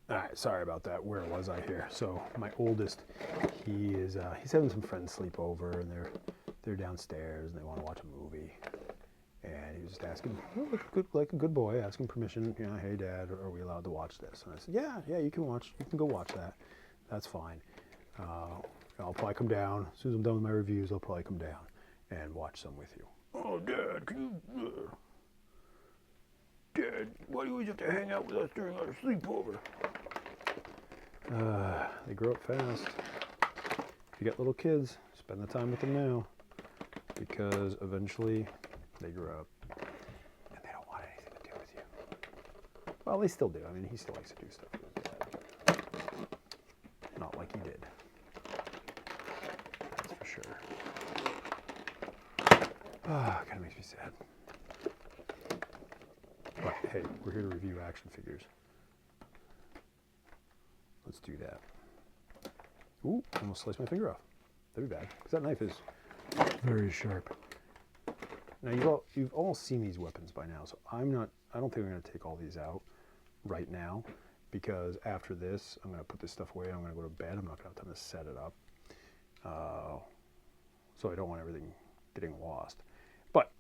All right, sorry about that. Where was I here? So my oldest, he's having some friends sleep over, and they're downstairs, and they want to watch a movie. And he was just asking, like a good boy, asking permission. You know, hey Dad, are we allowed to watch this? And I said, yeah, you can watch. You can go watch that. That's fine. I'll probably come down as soon as I'm done with my reviews. I'll probably come down and watch some with you. Oh, Dad, can you? Dad, why do you always have to hang out with us during our sleepover? They grow up fast. If you got little kids, spend the time with them now, because eventually they grow up and they don't want anything to do with you. Well, they still do. I mean, he still likes to do stuff with his dad. Not like he did. That's for sure. Kind of makes me sad. But hey, we're here to review action figures. Let's do that. Ooh, almost sliced my finger off. That'd be bad, because that knife is very sharp. Now you've all seen these weapons by now, so I don't think I'm going to take all these out right now, because after this, I'm going to put this stuff away. I'm going to go to bed. I'm not going to have time to set it up. So I don't want everything getting lost. But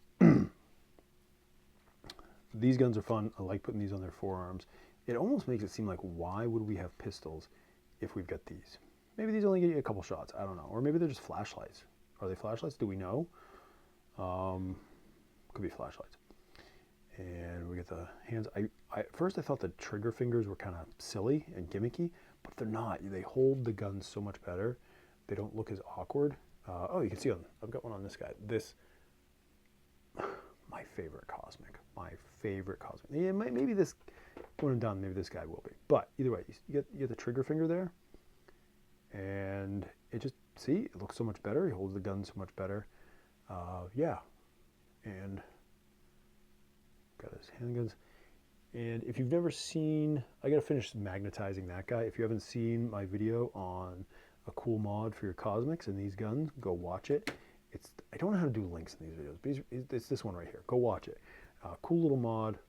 these guns are fun. I like putting these on their forearms. It almost makes it seem like, why would we have pistols if we've got these? Maybe these only get you a couple shots. I don't know. Or maybe they're just flashlights. Are they flashlights? Do we know? Could be flashlights. And we get the hands. At first I thought the trigger fingers were kind of silly and gimmicky, but they're not. They hold the gun so much better. They don't look as awkward. Oh, you can see I've got one on this guy. This, my favorite Cosmic. My favorite Cosmic. Yeah, maybe this, when I'm done, maybe this guy will be. But either way, you get the trigger finger there, and it just, see, it looks so much better. He holds the gun so much better. Yeah, and got his handguns. And if you've never seen, I gotta finish magnetizing that guy. If you haven't seen my video on a cool mod for your Cosmics and these guns, go watch it. I don't know how to do links in these videos, but it's this one right here. Go watch it. Cool little mod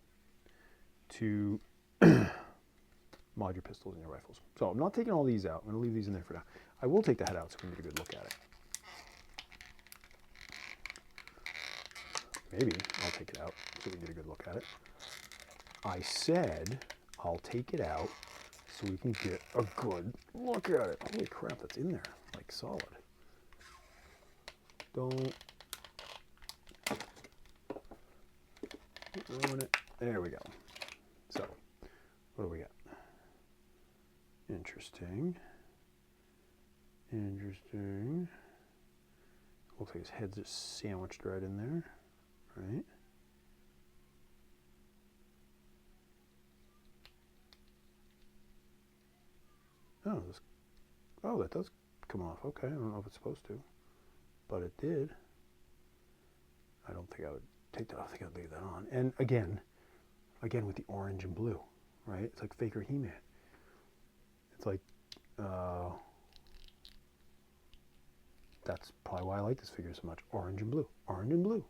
to mod your pistols and your rifles. So I'm not taking all these out. I'm gonna leave these in there for now. I will take the head out so we can get a good look at it. Maybe I'll take it out so we can get a good look at it. I said I'll take it out so we can get a good look at it. Holy crap, that's in there, like solid. Don't ruin it. There we go. So, what do we got? Interesting. Interesting. Looks like his head's just sandwiched right in there, right? Oh, that does come off. Okay, I don't know if it's supposed to, but it did. I don't think I would take that. I think I'd leave that on. And again with the orange and blue, right? It's like Faker He-Man. It's like, that's probably why I like this figure so much. Orange and blue. Orange and blue.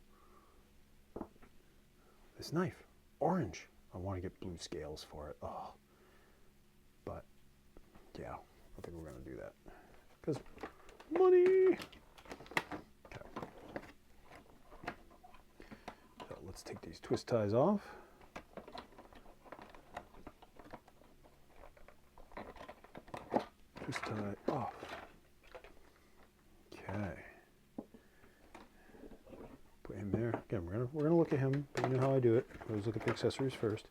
This knife, orange. I want to get blue scales for it. Oh, but yeah, I think we're gonna do that because money. Okay. So let's take these twist ties off. Twist tie off. Okay. Put him there. Again, we're gonna look at him, but you know how I do it. I always look at the accessories first.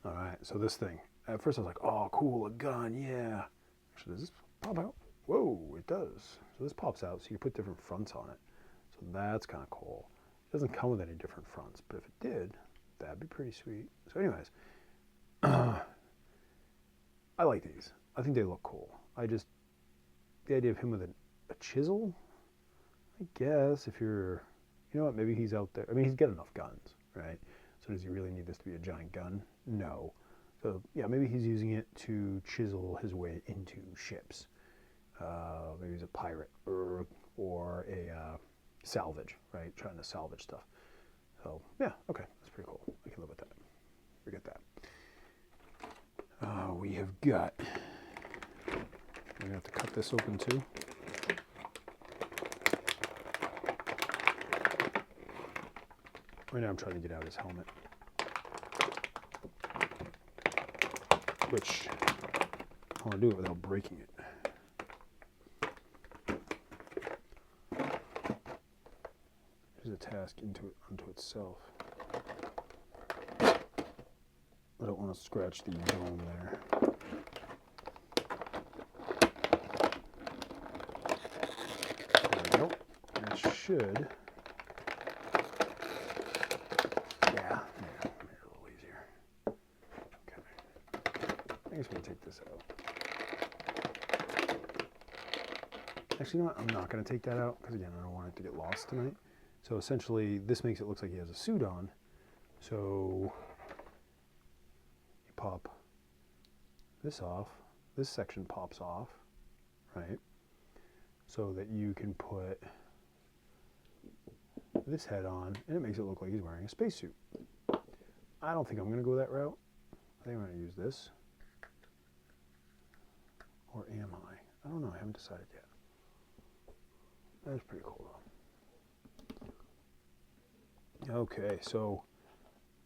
All right. So this thing. At first I was like, oh, cool, a gun, yeah. Actually, does this pop out? Whoa, it does. So this pops out, so you put different fronts on it. So that's kind of cool. It doesn't come with any different fronts, but if it did, that'd be pretty sweet. So anyways, I like these. I think they look cool. The idea of him with a chisel, I guess, if you're, you know what, maybe he's out there. I mean, he's got enough guns, right? So does he really need this to be a giant gun? No. So yeah, maybe he's using it to chisel his way into ships. Maybe he's a pirate or a salvage, right? Trying to salvage stuff. So yeah, okay, that's pretty cool. I can live with that. We get that. We have got, we're gonna have to cut this open too. Right now I'm trying to get out his helmet, which I want to do it without breaking it. There's a task unto itself. I don't want to scratch the dome there. There we go. That should. Yeah, made it a little easier. Okay. I guess we'll take this out. Actually, you know what? I'm not going to take that out because, again, I don't want it to get lost tonight. So essentially, this makes it look like he has a suit on. So you pop this off. This section pops off, right? So that you can put this head on, and it makes it look like he's wearing a spacesuit. I don't think I'm going to go that route. I think I'm going to use this. Or am I? I don't know. I haven't decided yet. That's pretty cool, though. Okay, so,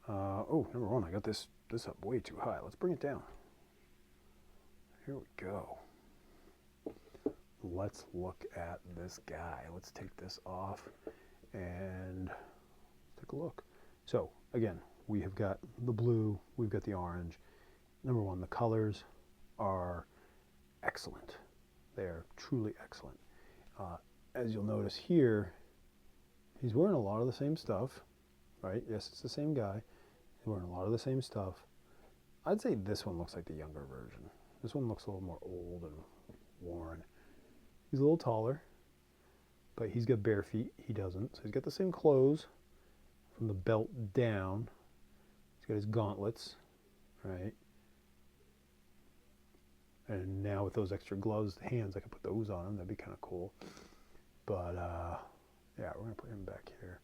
oh, number one, I got this up way too high. Let's bring it down. Here we go. Let's look at this guy. Let's take this off and take a look. So, again, we have got the blue, we've got the orange. Number one, the colors are excellent. They are truly excellent. As you'll notice here, he's wearing a lot of the same stuff, right? Yes, it's the same guy. He's wearing a lot of the same stuff. I'd say this one looks like the younger version. This one looks a little more old and worn. He's a little taller, but he's got bare feet. He doesn't. So he's got the same clothes from the belt down. He's got his gauntlets, right? And now with those extra gloves, hands, I could put those on him. That'd be kind of cool. But, yeah, we're going to put him back here.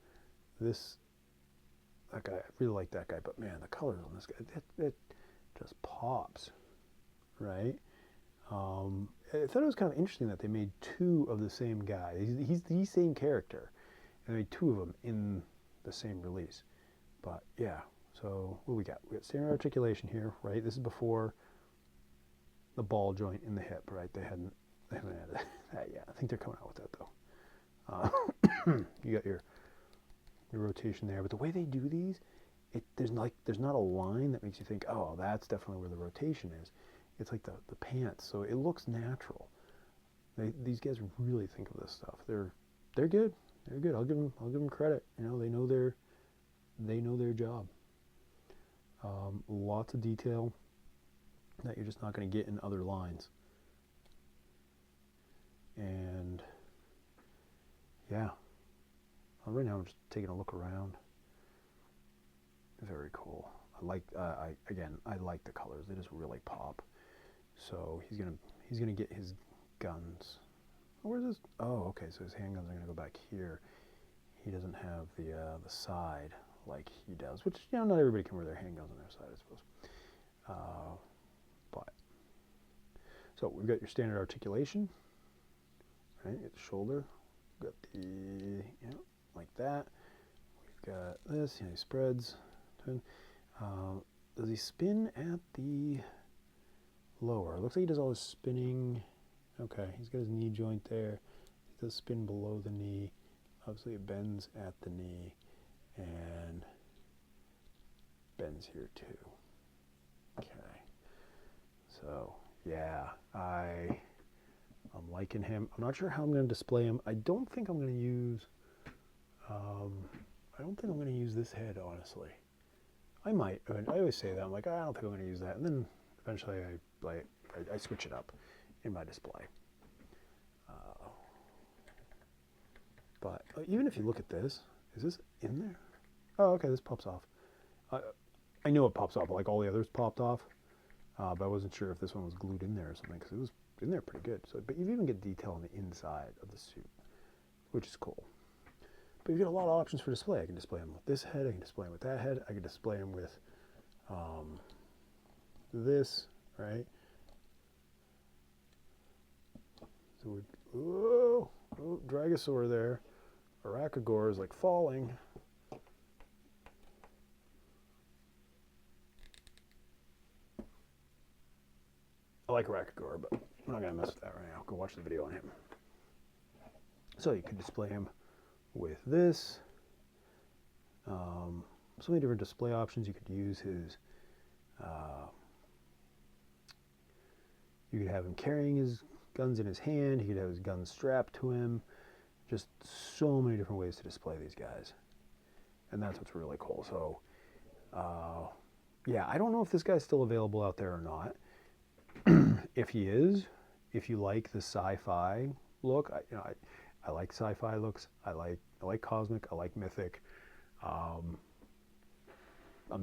That guy, I really like that guy. But, man, the colors on this guy, it just pops, right? I thought it was kind of interesting that they made two of the same guy. He's the same character. And they made two of them in the same release. But, yeah, so what we got? We got standard articulation here, right? This is before the ball joint in the hip, right? They haven't added that yet. I think they're coming out with that, though. You got your rotation there, but the way they do these, there's not a line that makes you think, oh, that's definitely where the rotation is. It's like the pants, so it looks natural. These guys really think of this stuff. They're good. They're good. I'll give them credit. You know, they know their job. Lots of detail that you're just not going to get in other lines. And yeah, right now I'm just taking a look around. Very cool. I like the colors. They just really pop. So he's gonna get his guns. Where's his? Oh, okay. So his handguns are gonna go back here. He doesn't have the side like he does, which, you know, not everybody can wear their handguns on their side, I suppose. But so we've got your standard articulation, right? At the shoulder. We've got the, you know, like that. We've got this. You know, he spreads. Does he spin at the lower? Looks like he does all his spinning. Okay, he's got his knee joint there. He does spin below the knee. Obviously it bends at the knee and bends here too. Okay. So yeah, I'm liking him. I'm not sure how I'm going to display him. I don't think I'm going to use this head, honestly. I might. I always say that. I'm like, I don't think I'm going to use that. And then eventually I switch it up in my display. But even if you look at this, is this in there? Oh, okay, this pops off. I know it pops off, but like all the others popped off. But I wasn't sure if this one was glued in there or something, because it was in there pretty good. So, but you even get detail on the inside of the suit, which is cool. But you get a lot of options for display. I can display them with this head. I can display them with that head. I can display them with this. right? So oh, Dragosaur there. Arachagore is like falling. I like Arachagore, but I'm not going to mess with that right now. Go watch the video on him. So you could display him with this. So many different display options. You could use his, you could have him carrying his guns in his hand. He could have his guns strapped to him. Just so many different ways to display these guys. And that's what's really cool. So, yeah, I don't know if this guy's still available out there or not. If he is, if you like the sci-fi look, I like sci-fi looks. I like cosmic. I like mythic. I'm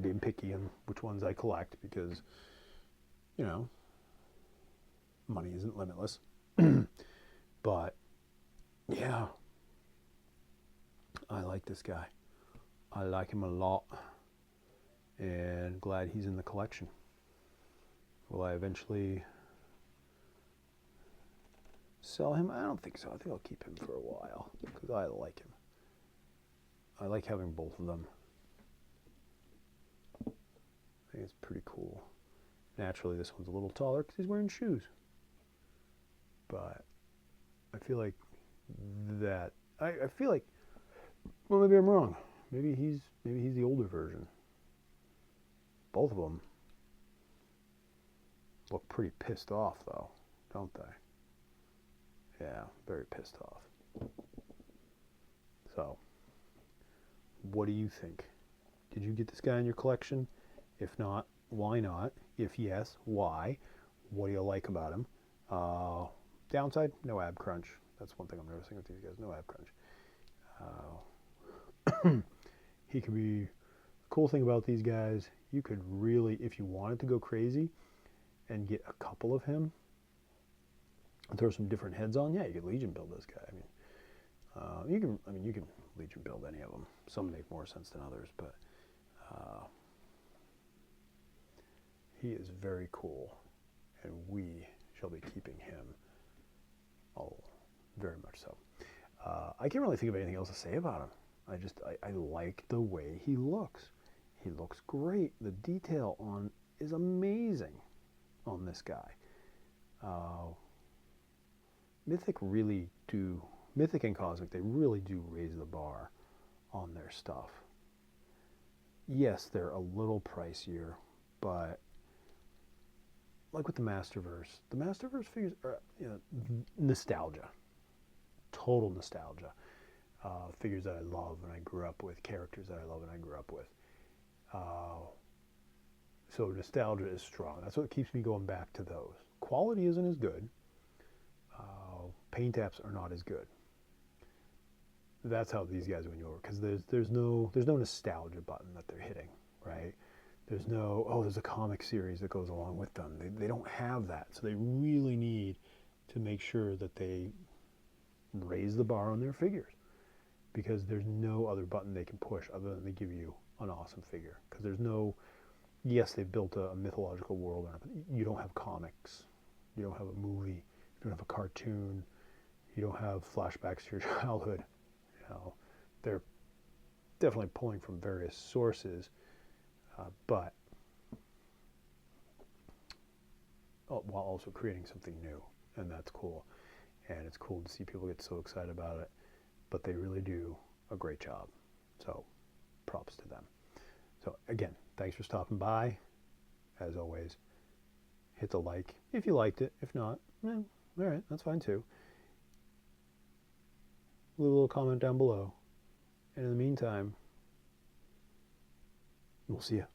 being picky on which ones I collect because, you know, money isn't limitless. But yeah, I like this guy. I like him a lot, and glad he's in the collection. Will I eventually sell him? I don't think so. I think I'll keep him for a while because I like him. I like having both of them. I think it's pretty cool. Naturally, this one's a little taller because he's wearing shoes. But I feel like that. I feel like, well, maybe I'm wrong. Maybe he's the older version. Both of them look pretty pissed off, though, don't they? Yeah, very pissed off. So, what do you think? Did you get this guy in your collection? If not, why not? If yes, why? What do you like about him? Downside, no ab crunch. That's one thing I'm noticing with these guys, no ab crunch. He could be, the cool thing about these guys, you could really, if you wanted to go crazy and get a couple of him, and throw some different heads on, yeah, you could Legion build this guy. You can Legion build any of them. Some make more sense than others, but he is very cool, and we shall be keeping him. Oh, very much so. I can't really think of anything else to say about him. I like the way he looks. He looks great. The detail on is amazing on this guy. Mythic and Cosmic, they really do raise the bar on their stuff. Yes, they're a little pricier, but like with the Masterverse figures are, nostalgia. Total nostalgia. Figures that I love and I grew up with, characters that I love and I grew up with. So nostalgia is strong. That's what keeps me going back to those. Quality isn't as good. Paint apps are not as good. That's how these guys win you over, because there's no nostalgia button that they're hitting, right? There's no, oh, there's a comic series that goes along with them. They don't have that, so they really need to make sure that they raise the bar on their figures, because there's no other button they can push other than they give you an awesome figure. Because there's no, yes, they've built a mythological world, but you don't have comics, you don't have a movie, you don't have a cartoon, you don't have flashbacks to your childhood. They're definitely pulling from various sources, but while also creating something new, and that's cool. And it's cool to see people get so excited about it, but they really do a great job. So props to them. So again, thanks for stopping by. As always, hit the like if you liked it. If not, all right, that's fine too. Leave a little comment down below. And in the meantime, we'll see you.